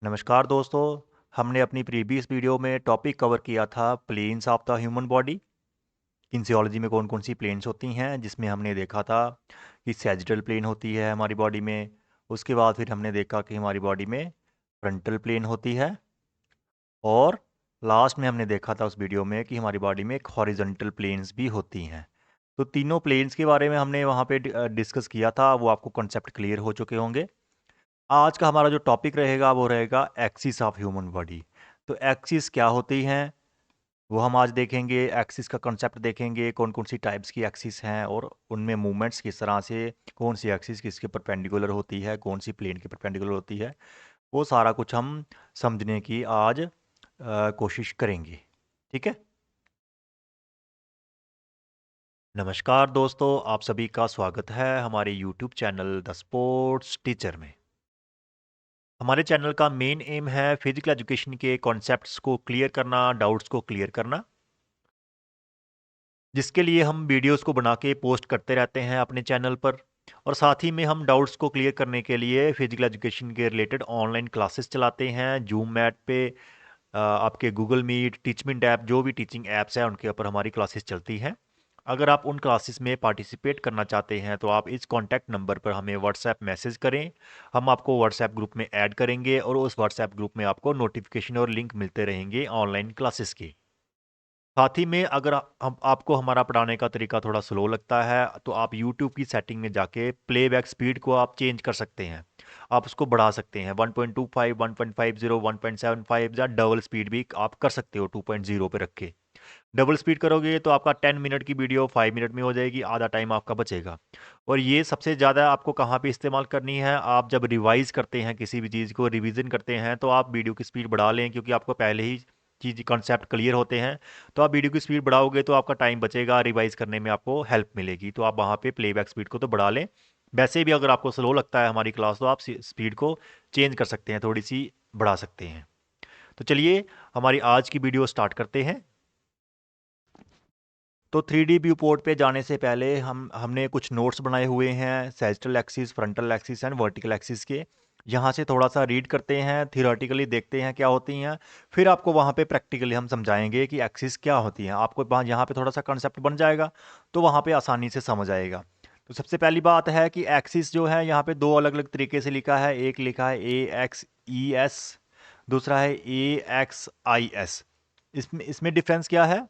नमस्कार दोस्तों। हमने अपनी प्रीवियस वीडियो में टॉपिक कवर किया था planes of the human body. Kinesiology में कौन कौन सी प्लेन्स होती हैं, जिसमें हमने देखा था कि सैजिटल प्लेन होती है हमारी बॉडी में। उसके बाद फिर हमने देखा कि हमारी बॉडी में फ्रंटल प्लेन होती है, और लास्ट में हमने देखा था उस वीडियो में कि हमारी बॉडी में एक हॉरिजॉन्टल प्लेन्स भी होती हैं। तो तीनों प्लेन्स के बारे में हमने वहाँ पे डिस्कस किया था, वो आपको कॉन्सेप्ट क्लियर हो चुके होंगे। आज का हमारा जो टॉपिक रहेगा वो रहेगा एक्सिस ऑफ ह्यूमन बॉडी। तो एक्सिस क्या होती हैं वो हम आज देखेंगे। एक्सिस का कॉन्सेप्ट देखेंगे, कौन कौन सी टाइप्स की एक्सिस हैं और उनमें मूवमेंट्स किस तरह से, कौन सी एक्सिस किसके परपेंडिकुलर होती है, कौन सी प्लेन के परपेंडिकुलर होती है। वो सारा कुछ हम समझने की आज कोशिश करेंगे। ठीक है। नमस्कार दोस्तों, आप सभी का स्वागत है हमारे YouTube channel the sports teacher में। हमारे चैनल का मेन एम है फिजिकल एजुकेशन के कॉन्सेप्ट्स को क्लियर करना, डाउट्स को क्लियर करना, जिसके लिए हम वीडियोस को बना के पोस्ट करते रहते हैं अपने चैनल पर। और साथ ही में हम डाउट्स को क्लियर करने के लिए फिजिकल एजुकेशन के रिलेटेड ऑनलाइन क्लासेस चलाते हैं जूम मैट पे। आपके गूगल मीट, टीचमिंट ऐप, जो भी टीचिंग ऐप्स हैं उनके ऊपर हमारी क्लासेस चलती हैं। अगर आप उन क्लासेस में पार्टिसिपेट करना चाहते हैं तो आप इस कॉन्टैक्ट नंबर पर हमें व्हाट्सएप मैसेज करें। हम आपको व्हाट्सएप ग्रुप में ऐड करेंगे और उस व्हाट्सएप ग्रुप में आपको नोटिफिकेशन और लिंक मिलते रहेंगे ऑनलाइन क्लासेस के। साथ ही में अगर हम आपको हमारा पढ़ाने का तरीका थोड़ा स्लो लगता है तो आप YouTube की सेटिंग में जाके प्लेबैक स्पीड को आप चेंज कर सकते हैं। आप उसको बढ़ा सकते हैं 1.25, 1.50, 1.75 या डबल स्पीड भी आप कर सकते हो 2.0 पे रख के। डबल स्पीड करोगे तो आपका 10 मिनट की वीडियो 5 मिनट में हो जाएगी, आधा टाइम आपका बचेगा। और ये सबसे ज़्यादा आपको कहाँ पे इस्तेमाल करनी है, आप जब रिवाइज करते हैं किसी भी चीज़ को रिवीजन करते हैं तो आप वीडियो की स्पीड बढ़ा लें, क्योंकि आपको पहले ही चीज़ कॉन्सेप्ट क्लियर होते हैं। तो आप वीडियो की स्पीड बढ़ाओगे तो आपका टाइम बचेगा, रिवाइज करने में आपको हेल्प मिलेगी। तो आप वहाँ पे प्लेबैक स्पीड को तो बढ़ा लें। वैसे भी अगर आपको स्लो लगता है हमारी क्लास तो आप स्पीड को चेंज कर सकते हैं, थोड़ी सी बढ़ा सकते हैं। तो चलिए हमारी आज की वीडियो स्टार्ट करते हैं। तो 3D व्यू पोर्ट पे जाने से पहले हमने कुछ नोट्स बनाए हुए हैं sagittal axis, frontal axis and vertical axis के। यहाँ से थोड़ा सा रीड करते हैं, थियोरेटिकली देखते हैं क्या होती हैं, फिर आपको वहाँ पे प्रैक्टिकली हम समझाएंगे कि एक्सिस क्या होती हैं। आपको वहाँ यहाँ पे थोड़ा सा कंसेप्ट बन जाएगा तो वहाँ पे आसानी से समझ आएगा। तो सबसे पहली बात है कि एक्सिस जो है यहाँ पे दो अलग अलग तरीके से लिखा है। एक लिखा है AXES, दूसरा है AXIS। इसमें इसमें डिफरेंस क्या है?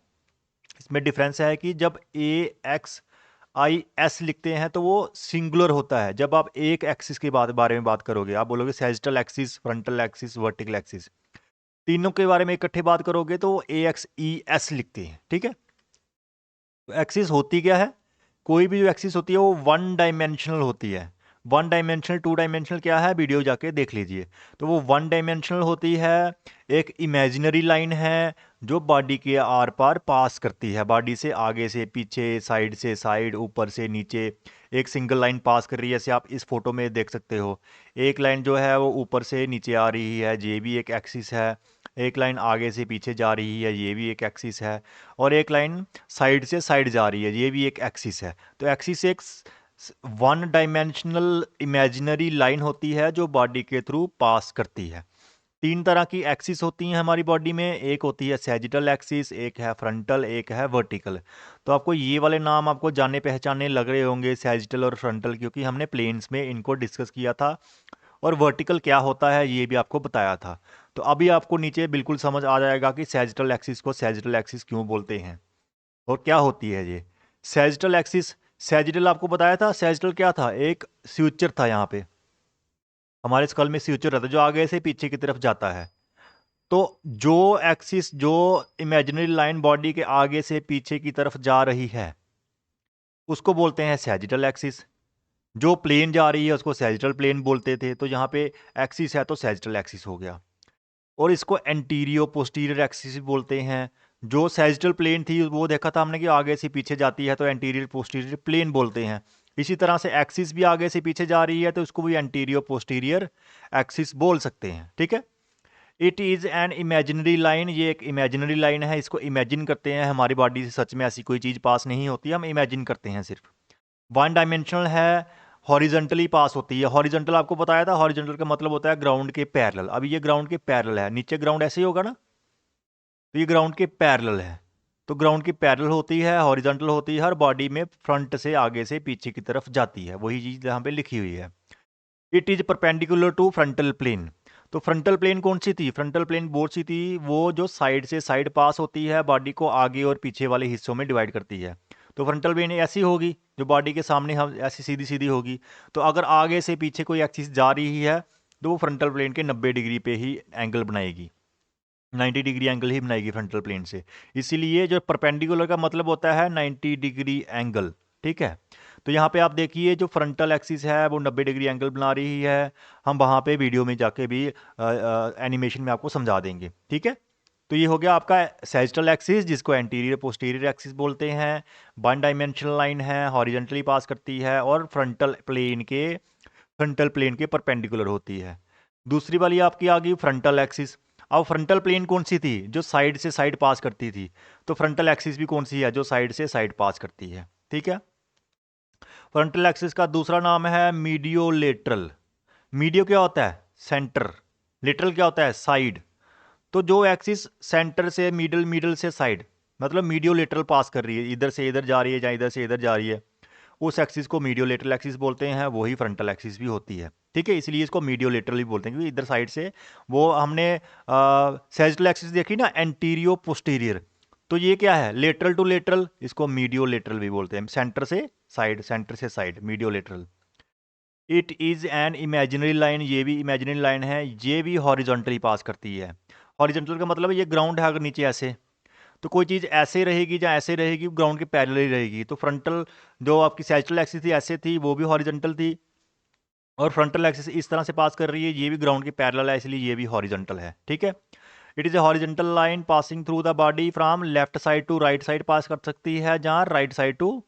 इसमें डिफरेंस है कि जब AXIS लिखते हैं तो वो सिंगुलर होता है। जब आप एक एक्सिस के बारे में बात करोगे, आप बोलोगे sagittal axis, frontal axis, vertical axis, तीनों के बारे में इकट्ठे बात करोगे तो AXES लिखते हैं। ठीक है। तो एक्सिस होती क्या है? कोई भी जो एक्सिस होती है वो वन डायमेंशनल होती है। वन डायमेंशनल, टू डायमेंशनल क्या है, वीडियो जाके देख लीजिए। तो वो वन डायमेंशनल होती है। एक इमेजिनरी लाइन है जो बॉडी के आर पार पास करती है, बॉडी से आगे से पीछे, साइड से साइड, ऊपर से नीचे। एक सिंगल लाइन पास कर रही है, जैसे आप इस फोटो में देख सकते हो। एक लाइन जो है वो ऊपर से नीचे आ रही है, ये भी एक एक्सिस है। एक लाइन आगे से पीछे जा रही है, ये भी एक एक्सिस है। और एक लाइन साइड से साइड जा रही है, ये भी एक एक्सिस है। तो एक्सिस एक वन डायमेंशनल इमेजिनरी लाइन होती है जो बॉडी के थ्रू पास करती है। तीन तरह की एक्सिस होती हैं हमारी बॉडी में। एक होती है सैजिटल एक्सिस, एक है फ्रंटल, एक है वर्टिकल। तो आपको ये वाले नाम आपको जाने पहचाने लग रहे होंगे, सैजिटल और फ्रंटल, क्योंकि हमने प्लेन्स में इनको डिस्कस किया था। और वर्टिकल क्या होता है ये भी आपको बताया था। तो अभी आपको नीचे बिल्कुल समझ आ जाएगा कि सैजिटल एक्सिस को सैजिटल एक्सिस क्यों बोलते हैं और क्या होती है ये सैजिटल एक्सिस। सैजिटल आपको बताया था, सैजिटल क्या था, एक स्यूचर था यहाँ पे। हमारे स्कल में स्यूचर रहता है जो आगे से पीछे की तरफ जाता है। तो जो एक्सिस, जो इमेजिनरी लाइन बॉडी के आगे से पीछे की तरफ जा रही है उसको बोलते हैं सैजिटल एक्सिस। जो प्लेन जा रही है उसको सैजिटल प्लेन बोलते थे। तो यहाँ पे एक्सिस है तो सैजिटल एक्सिस हो गया। और इसको एंटीरियो पोस्टीरियर एक्सिस भी बोलते हैं। जो सैजिटल प्लेन थी वो देखा था हमने कि आगे से पीछे जाती है तो एंटीरियर पोस्टीरियर प्लेन बोलते हैं। इसी तरह से एक्सिस भी आगे से पीछे जा रही है तो उसको भी एंटीरियो पोस्टीरियर एक्सिस बोल सकते हैं। ठीक है। It is an imaginary line, ये एक इमेजिनरी लाइन है, इसको इमेजिन करते हैं। हमारी बॉडी से सच में ऐसी कोई चीज़ पास नहीं होती, हम इमेजिन करते हैं सिर्फ। वन डायमेंशनल है, हॉरिजॉन्टली पास होती है। हॉरिजॉन्टल आपको बताया था, हॉरिजॉन्टल का मतलब होता है ग्राउंड के पैरेलल। अभी ये ग्राउंड के पैरेलल है, नीचे ग्राउंड ऐसे ही होगा ना, तो ये ग्राउंड के पैरेलल है। तो ग्राउंड की पैरेलल होती है, हॉरिजॉन्टल होती है, हर बॉडी में फ्रंट से आगे से पीछे की तरफ जाती है, वही चीज़ यहाँ पे लिखी हुई है। It is perpendicular to frontal plane. तो फ्रंटल प्लेन कौन सी थी? फ्रंटल प्लेन वो सी थी वो जो साइड से साइड पास होती है, बॉडी को आगे और पीछे वाले हिस्सों में डिवाइड करती है। तो फ्रंटल प्लेन ऐसी होगी जो बॉडी के सामने हम ऐसी सीधी सीधी होगी। तो अगर आगे से पीछे कोई एक्सिस जा रही है तो वो फ्रंटल प्लेन के 90 डिग्री पे ही एंगल बनाएगी, 90 डिग्री एंगल ही बनाएगी फ्रंटल प्लेन से। इसीलिए जो परपेंडिकुलर का मतलब होता है 90 डिग्री एंगल, ठीक है। तो यहाँ पे आप देखिए जो फ्रंटल एक्सिस है वो 90 डिग्री एंगल बना रही है। हम वहाँ पे वीडियो में जाके भी एनिमेशन में आपको समझा देंगे, ठीक है। तो ये हो गया आपका सैजिटल एक्सिस, जिसको एंटीरियर पोस्टीरियर एक्सिस बोलते हैं। वन डायमेंशनल लाइन है, हॉरिजॉन्टली पास करती है और फ्रंटल प्लेन के परपेंडिकुलर होती है। दूसरी वाली आपकी आ गई फ्रंटल एक्सिस। अब फ्रंटल प्लेन कौन सी थी? जो साइड से साइड पास करती थी। तो फ्रंटल एक्सिस भी कौन सी है? जो साइड से साइड पास करती है, ठीक है। फ्रंटल एक्सिस का दूसरा नाम है मीडियोलेटरल। मीडियो क्या होता है? सेंटर। लेटरल क्या होता है? साइड। तो जो एक्सिस सेंटर से मिडल, मिडल से साइड, मतलब मीडियोलेटरल पास कर रही है, इधर से इधर जा रही है या इधर से इधर जा रही है, उस एक्सिस को मीडियोलेटरल एक्सिस बोलते हैं। वही फ्रंटल एक्सिस भी होती है, ठीक है। इसलिए इसको मीडियोलेटरल भी बोलते हैं, क्योंकि इधर साइड से वो हमने सैजिटल एक्सिस देखी ना, एंटीरियो पोस्टीरियर। तो ये क्या है? लेटरल टू लेटरल, इसको मीडियोलेटरल भी बोलते हैं। सेंटर से साइड, सेंटर से side, mediolateral. It is an imaginary line, ये भी इमेजिनरी लाइन है, ये भी हॉरिजॉन्टली पास करती है। हॉरिजॉन्टल का मतलब ये ग्राउंड है, अगर नीचे ऐसे, तो कोई चीज़ ऐसे रहेगी या ऐसे रहेगी, ग्राउंड के पैरेलल ही रहेगी। तो फ्रंटल जो आपकी सैजिटल एक्सिस थी ऐसे थी, वो भी हॉरिजॉन्टल थी, और फ्रंटल एक्सिस इस तरह से पास कर रही है, ये भी ग्राउंड के पैरेलल है, इसलिए ये भी हॉरिजॉन्टल है, ठीक है। It is a horizontal line passing through the body from left side to right side pass कर सकती है, जहाँ right side to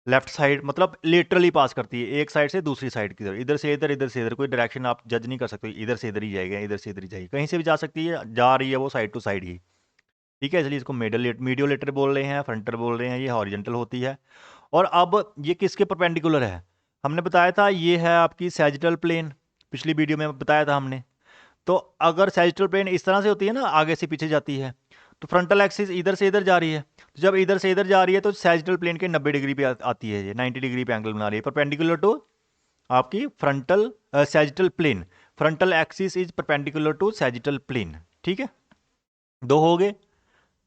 left side, मतलब लेटरली पास करती है, एक साइड से दूसरी साइड की तरफ, इधर से इधर, इधर से इधर। कोई डायरेक्शन आप जज नहीं कर सकते, इधर से इधर ही जाएगा, इधर से इधर ही जाएगी, कहीं से भी जा सकती है, जा रही है वो साइड टू साइड ही, ठीक है। इसलिए इसको मीडियोलेटर बोल रहे हैं, फ्रंटल बोल रहे हैं, ये हॉरिजॉन्टल होती है। और अब ये किसके परपेंडिकुलर है? हमने बताया था ये है आपकी सैजिटल प्लेन, पिछली वीडियो में बताया था हमने। तो अगर सैजिटल प्लेन इस तरह से होती है ना, आगे से पीछे जाती है, तो फ्रंटल एक्सिस इधर से इधर जा रही है। तो जब इधर से इधर जा रही है तो सैजिटल प्लेन के 90 डिग्री पे आती है, ये 90 डिग्री पे एंगल बना रही है, परपेंडिकुलर टू आपकी frontal sagittal plane. Frontal axis is perpendicular to sagittal plane, ठीक है। दो हो गए।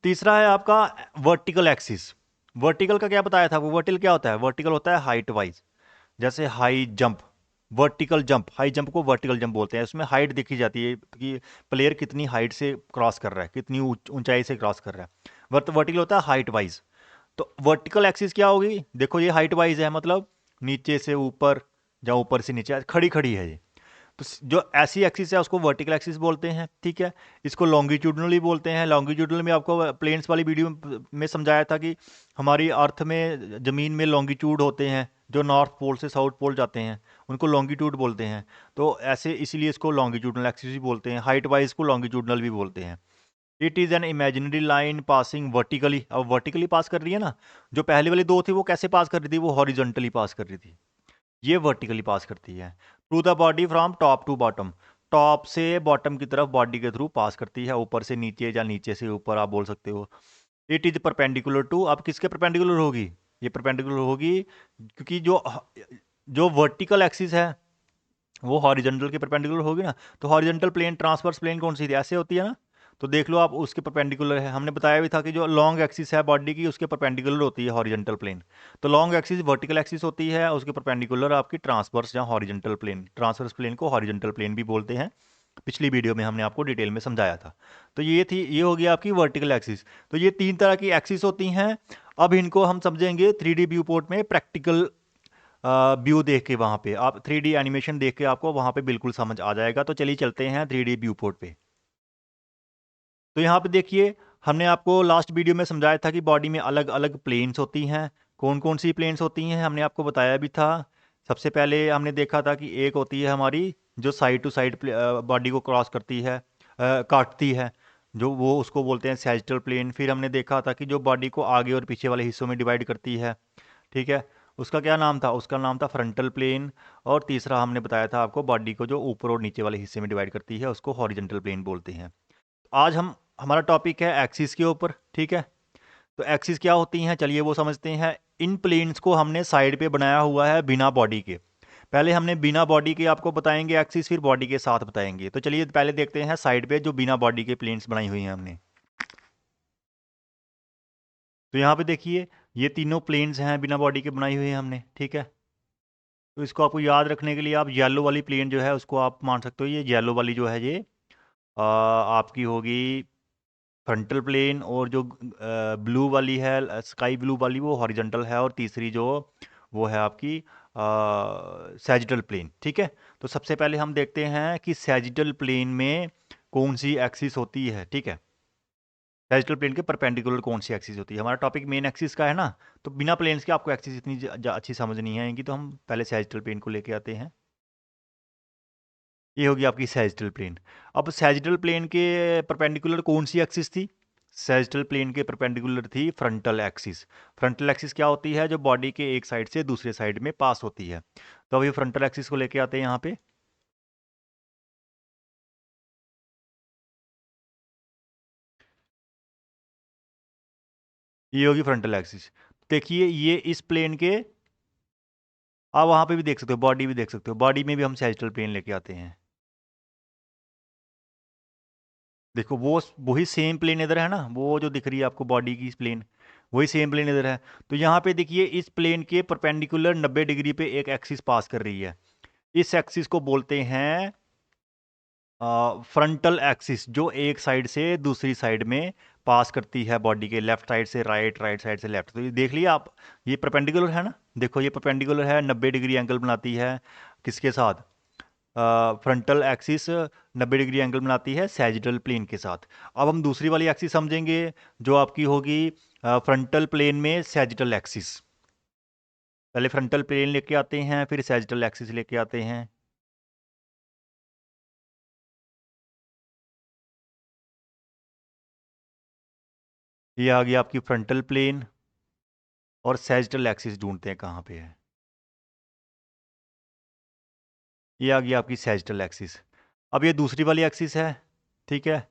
तीसरा है आपका वर्टिकल एक्सिस। वर्टिकल का क्या बताया था? वो वर्टिकल क्या होता है? वर्टिकल होता है हाइट वाइज, जैसे high jump, vertical jump, high jump को वर्टिकल जंप बोलते हैं। उसमें हाइट देखी जाती है कि प्लेयर कितनी हाइट से क्रॉस कर रहा है, कितनी ऊंचाई से क्रॉस कर रहा है। वर्टिकल होता है हाइट वाइज। तो वर्टिकल एक्सिस क्या होगी? देखो ये हाइट वाइज है, मतलब नीचे से ऊपर या ऊपर से नीचे खड़ी खड़ी है ये। तो जो ऐसी एक्सिस है उसको वर्टिकल एक्सिस बोलते हैं, ठीक है। इसको लॉन्गिट्यूडनली बोलते हैं। लॉन्गिट्यूडनल में आपको प्लेन्स वाली वीडियो में समझाया था कि हमारी अर्थ में, ज़मीन में लॉन्गिट्यूड होते हैं, जो नॉर्थ पोल से साउथ पोल जाते हैं, उनको लॉन्गिट्यूड बोलते हैं। तो ऐसे इसीलिए इसको लॉन्गिट्यूडनल एक्सिस भी बोलते हैं। हाइट वाइज को लॉन्गिट्यूडनल भी बोलते हैं। It is an imaginary line passing vertically. अब वर्टिकली पास कर रही है ना, जो पहले वाली दो थी वो कैसे पास कर रही थी? वो हॉरिजॉन्टली पास कर रही थी, ये वर्टिकली पास करती है। Through the body from top to bottom, top से बॉटम की तरफ बॉडी के थ्रू पास करती है, ऊपर से नीचे या नीचे से ऊपर आप बोल सकते हो। इट इज परपेंडिकुलर टू, अब किसके परपेंडिकुलर होगी? ये परपेंडिकुलर होगी क्योंकि जो जो वर्टिकल एक्सिस है वो हॉरिजॉन्टल के परपेंडिकुलर होगी ना। तो हॉरिजॉन्टल प्लेन, ट्रांसवर्स प्लेन कौन सी थी? ऐसे होती है ना। तो देख लो आप, उसके परपेंडिकुलर है। हमने बताया भी था कि जो लॉन्ग एक्सिस है बॉडी की, उसके परपेंडिकुलर होती है हॉरिजॉन्टल प्लेन। तो लॉन्ग एक्सिस वर्टिकल एक्सिस होती है, उसके परपेंडिकुलर आपकी ट्रांसवर्स या हॉरिजॉन्टल प्लेन। ट्रांसवर्स प्लेन को हॉरिजॉन्टल प्लेन भी बोलते हैं, पिछली वीडियो में हमने आपको डिटेल में समझाया था। तो ये हो गया आपकी वर्टिकल एक्सिस। तो ये तीन तरह की एक्सिस होती हैं। अब इनको हम समझेंगे 3D व्यू पोर्ट में, प्रैक्टिकल व्यू देख के। वहाँ पे आप 3D एनिमेशन देख के आपको वहाँ पे बिल्कुल समझ आ जाएगा। तो चलिए चलते हैं 3D व्यू पोर्ट पे। तो यहाँ पे देखिए, हमने आपको लास्ट वीडियो में समझाया था कि बॉडी में अलग अलग प्लेन्स होती हैं। कौन कौन सी प्लेन्स होती हैं हमने आपको बताया भी था। सबसे पहले हमने देखा था कि एक होती है हमारी जो साइड टू साइड बॉडी को क्रॉस करती है, काटती है, जो वो उसको बोलते हैं सैजिटल प्लेन। फिर हमने देखा था कि जो बॉडी को आगे और पीछे वाले हिस्सों में डिवाइड करती है, ठीक है, उसका क्या नाम था? उसका नाम था फ्रंटल प्लेन। और तीसरा हमने बताया था आपको, बॉडी को जो ऊपर और नीचे वाले हिस्से में डिवाइड करती है उसको हॉरिजेंटल प्लेन बोलते हैं। आज हम हमारा टॉपिक है एक्सिस के ऊपर, ठीक है। तो एक्सिस क्या होती हैं, चलिए वो समझते हैं। इन प्लेन्स को हमने साइड पे बनाया हुआ है बिना बॉडी के। पहले हमने बिना बॉडी के आपको बताएंगे एक्सिस, फिर बॉडी के साथ बताएंगे। तो चलिए पहले देखते हैं साइड पे जो बिना बॉडी के प्लेन्स बनाई हुई हैं हमने। तो यहाँ पे देखिए, ये तीनों प्लेन्स हैं बिना बॉडी के बनाई हुई हैं हमने, ठीक है। तो इसको आपको याद रखने के लिए आप येलो वाली प्लेन जो है उसको आप मान सकते हो, ये येलो वाली जो है ये आपकी होगी फ्रंटल प्लेन। और जो ब्लू वाली है, स्काई ब्लू वाली, वो हॉरिजॉन्टल है। और तीसरी जो वो है आपकी सैजिटल प्लेन, ठीक है। तो सबसे पहले हम देखते हैं कि सैजिटल प्लेन में कौन सी एक्सिस होती है, ठीक है। सैजिटल प्लेन के परपेंडिकुलर कौन सी एक्सिस होती है? हमारा टॉपिक मेन एक्सिस का है ना। तो बिना प्लेन्स के आपको एक्सिस इतनी अच्छी समझ नहीं आएगी, तो हम पहले सैजिटल प्लेन को लेके आते हैं। ये होगी आपकी सैजिटल प्लेन। अब सैजिटल प्लेन के परपेंडिकुलर कौन सी एक्सिस थी? सैजिटल प्लेन के परपेंडिकुलर थी फ्रंटल एक्सिस। फ्रंटल एक्सिस क्या होती है? जो बॉडी के एक साइड से दूसरे साइड में पास होती है। तो अभी फ्रंटल एक्सिस को लेके आते हैं यहाँ पे। ये होगी फ्रंटल एक्सिस। देखिए ये इस प्लेन के, आप वहाँ पे भी देख सकते हो, बॉडी भी देख सकते हो, बॉडी में भी हम सैजिटल प्लेन लेके आते हैं। देखो वो वही सेम प्लेन इधर है ना, वो जो दिख रही है आपको बॉडी की प्लेन, वही सेम प्लेन इधर है। तो यहाँ पे देखिए इस प्लेन के परपेंडिकुलर 90 डिग्री पे एक एक्सिस पास कर रही है। इस एक्सिस को बोलते हैं फ्रंटल एक्सिस, जो एक साइड से दूसरी साइड में पास करती है बॉडी के, लेफ्ट साइड से राइट, राइट साइड से लेफ्ट। तो ये देख लिया आप, ये परपेंडिकुलर है ना। देखो ये परपेंडिकुलर है, 90 डिग्री एंगल बनाती है किसके साथ? फ्रंटल एक्सिस 90 डिग्री एंगल बनाती है सैजिटल प्लेन के साथ। अब हम दूसरी वाली एक्सिस समझेंगे, जो आपकी होगी फ्रंटल प्लेन में सैजिटल एक्सिस। पहले फ्रंटल प्लेन लेके आते हैं, फिर सैजिटल एक्सिस लेके आते हैं। ये आ गया आपकी फ्रंटल प्लेन। और सैजिटल एक्सिस ढूंढते हैं कहाँ पे है। ये आ गया आपकी सैजिटल एक्सिस। अब ये दूसरी वाली एक्सिस है, ठीक है।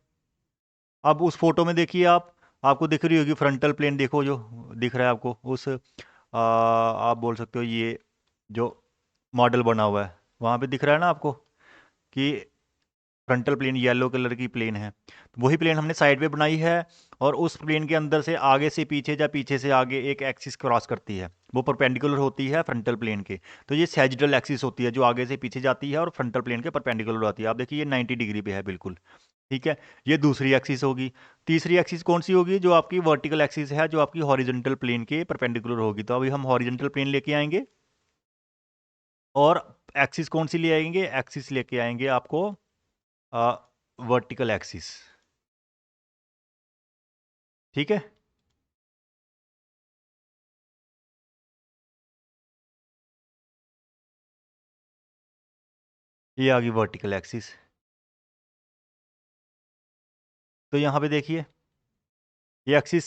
अब उस फोटो में देखिए आप, आपको दिख रही होगी फ्रंटल प्लेन, देखो जो दिख रहा है आपको उस आप बोल सकते हो ये जो मॉडल बना हुआ है वहाँ पे दिख रहा है ना आपको कि फ्रंटल प्लेन येलो कलर की प्लेन है। तो वही प्लेन हमने साइड पे बनाई है। और उस प्लेन के अंदर से आगे से पीछे या पीछे से आगे एक एक्सिस क्रॉस करती है, वो परपेंडिकुलर होती है फ्रंटल प्लेन के। तो ये सैजिटल एक्सिस होती है, जो आगे से पीछे जाती है और फ्रंटल प्लेन के परपेंडिकुलर होती है। आप देखिए ये 90 डिग्री पे है बिल्कुल, ठीक है। ये दूसरी एक्सिस होगी। तीसरी एक्सिस कौन सी होगी? जो आपकी वर्टिकल एक्सिस है, जो आपकी हॉरिजॉन्टल प्लेन के परपेंडिकुलर होगी। तो अभी हम हॉरिजॉन्टल प्लेन लेके आएंगे। और एक्सिस कौन सी ले आएंगे? एक्सिस लेके आएंगे आपको वर्टिकल एक्सिस, ठीक है। ये आ गई वर्टिकल एक्सिस। तो यहाँ पे देखिए ये एक्सिस,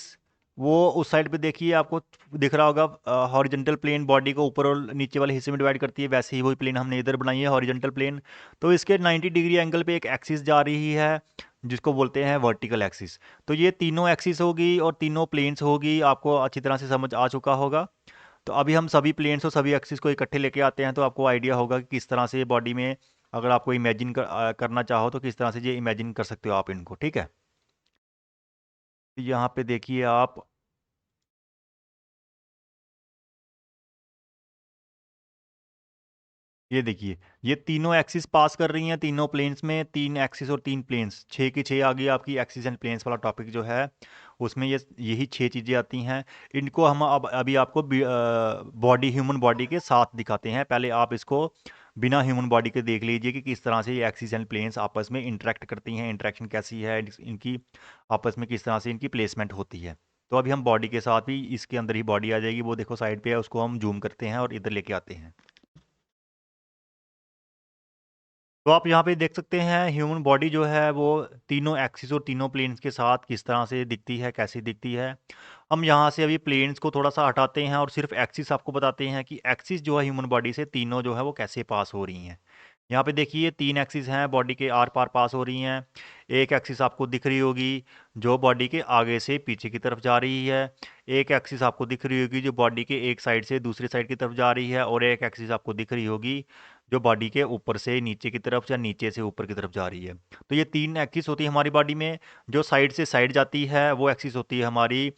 वो उस साइड पे देखिए आपको दिख रहा होगा हॉरिजॉन्टल प्लेन बॉडी को ऊपर और नीचे वाले हिस्से में डिवाइड करती है, वैसे ही वही प्लेन हमने इधर बनाई है हॉरिजॉन्टल प्लेन। तो इसके 90 डिग्री एंगल पे एक एक्सिस जा रही है, जिसको बोलते हैं वर्टिकल एक्सिस। तो ये तीनों एक्सिस होगी और तीनों प्लेन्स होगी, आपको अच्छी तरह से समझ आ चुका होगा। तो अभी हम सभी प्लेन्स और सभी एक्सिस को इकट्ठे लेके आते हैं, तो आपको आइडिया होगा कि किस तरह से बॉडी में, अगर आपको इमेजिन करना चाहो तो किस तरह से ये इमेजिन कर सकते हो आप इनको, ठीक है। यहाँ पे देखिए आप, ये देखिए ये तीनों एक्सिस पास कर रही हैं तीनों प्लेन्स में, तीन एक्सिस और तीन प्लेन्स, छः की छः आ गई आपकी एक्सिस एंड प्लेन्स वाला टॉपिक जो है, उसमें ये यही छः चीज़ें आती हैं। इनको हम अब अभी आपको बॉडी, ह्यूमन बॉडी के साथ दिखाते हैं। पहले आप इसको बिना ह्यूमन बॉडी के देख लीजिए कि किस तरह से ये एक्सिस एंड प्लेन्स आपस में इंटरेक्ट करती हैं, इंटरेक्शन कैसी है इनकी, आपस में किस तरह से इनकी प्लेसमेंट होती है। तो अभी हम बॉडी के साथ भी, इसके अंदर ही बॉडी आ जाएगी, वो देखो साइड पे है, उसको हम जूम करते हैं और इधर लेके आते हैं। तो आप यहाँ पे देख सकते हैं ह्यूमन बॉडी जो है वो तीनों एक्सिस और तीनों प्लेन्स के साथ किस तरह से दिखती है, कैसी दिखती है। हम यहाँ से अभी प्लेन्स को थोड़ा सा हटाते हैं और सिर्फ एक्सिस आपको बताते हैं कि एक्सिस जो है ह्यूमन बॉडी से तीनों जो है वो कैसे पास हो रही हैं। यहाँ पे देखिए 3 एक्सिस हैं बॉडी के आर पार पास हो रही हैं। एक एक्सिस आपको दिख रही होगी जो बॉडी के आगे से पीछे की तरफ जा रही है। एक एक्सिस आपको दिख रही होगी जो बॉडी के एक साइड से दूसरी साइड की तरफ जा रही है, और एक एक्सिस आपको दिख रही होगी जो बॉडी के ऊपर से नीचे की तरफ या नीचे से ऊपर की तरफ जा रही है। तो ये 3 एक्सिस होती है हमारी बॉडी में। जो साइड से साइड जाती है वो एक्सिस होती है हमारी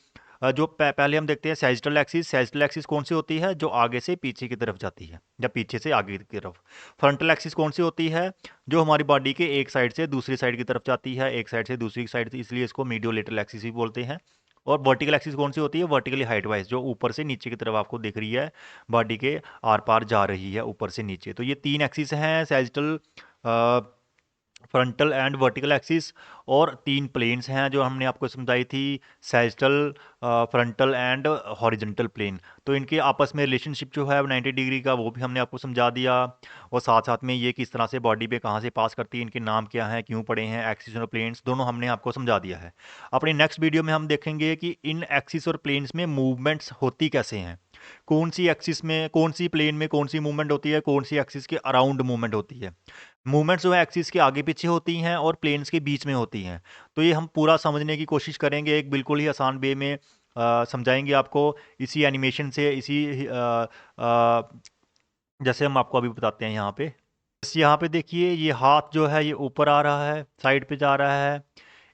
जो पहले हम देखते हैं सैजिटल एक्सिस। सैजिटल एक्सिस कौन सी होती है? जो आगे से पीछे की तरफ जाती है या पीछे से आगे की तरफ। फ्रंटल एक्सिस कौन सी होती है? जो हमारी बॉडी के एक साइड से दूसरी साइड की तरफ जाती है, एक साइड से दूसरी साइड, इसलिए इसको मीडियोलेटरल एक्सिस भी बोलते हैं। और वर्टिकल एक्सिस कौन सी होती है? वर्टिकली हाइट वाइज, जो ऊपर से नीचे की तरफ आपको दिख रही है, बॉडी के आर पार जा रही है ऊपर से नीचे। तो ये 3 एक्सिस हैं sagittal, frontal and vertical axis, और 3 प्लेन्स हैं जो हमने आपको समझाई थी, sagittal, frontal and horizontal plane. तो इनके आपस में रिलेशनशिप जो है 90 डिग्री का वो भी हमने आपको समझा दिया, और साथ साथ में ये किस तरह से बॉडी पे कहाँ से पास करती है, इनके नाम क्या हैं, क्यों पड़े हैं, एक्सिस और प्लेन्स दोनों हमने आपको समझा दिया है। अपनी नेक्स्ट वीडियो में हम देखेंगे कि इन एक्सिस और प्लेन्स में मूवमेंट्स होती कैसे हैं, कौन सी एक्सिस में, कौन सी प्लेन में कौन सी मूवमेंट होती है, कौन सी एक्सिस के अराउंड मूवमेंट होती है। मूवमेंट्स जो है एक्सिस के आगे पीछे होती हैं और प्लेन्स के बीच में होती हैं। तो ये हम पूरा समझने की कोशिश करेंगे, एक बिल्कुल ही आसान वे में समझाएंगे आपको, इसी एनिमेशन से, इसी जैसे हम आपको अभी बताते हैं यहाँ पे। बस यहाँ पे देखिए ये हाथ जो है ये ऊपर आ रहा है, साइड पे जा रहा है,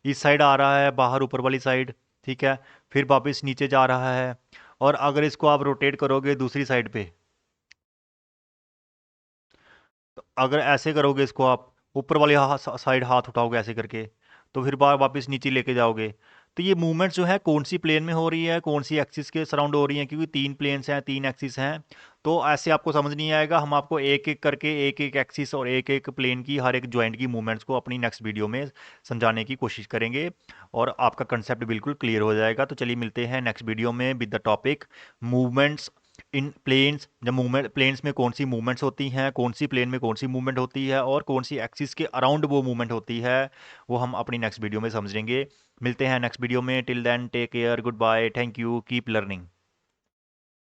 इस साइड आ रहा है बाहर ऊपर वाली साइड, ठीक है। फिर वापस नीचे जा रहा है, और अगर इसको आप रोटेट करोगे दूसरी साइड पे, तो अगर ऐसे करोगे इसको, आप ऊपर वाली साइड हाथ उठाओगे ऐसे करके, तो फिर बार वापस नीचे लेके जाओगे। तो ये मूवमेंट जो है कौन सी प्लेन में हो रही है, कौन सी एक्सिस के सराउंड हो रही है, क्योंकि 3 प्लेन्स हैं, 3 एक्सिस हैं। तो ऐसे आपको समझ नहीं आएगा, हम आपको एक एक करके एक एक एक्सिस और एक एक प्लेन की, हर एक ज्वाइंट की मूवमेंट्स को अपनी नेक्स्ट वीडियो में समझाने की कोशिश करेंगे, और आपका कंसेप्ट बिल्कुल क्लियर हो जाएगा। तो चलिए मिलते हैं नेक्स्ट वीडियो में with the topic movements in planes. जब मूवमेंट प्लेन्स में कौन सी मूवमेंट्स होती हैं, कौन सी प्लेन में कौन सी मूवमेंट होती है, और कौन सी एक्सिस के अराउंड वो मूवमेंट होती है, वो हम अपनी नेक्स्ट वीडियो में समझेंगे। मिलते हैं नेक्स्ट वीडियो में। Till then take care, good bye, thank you, keep learning.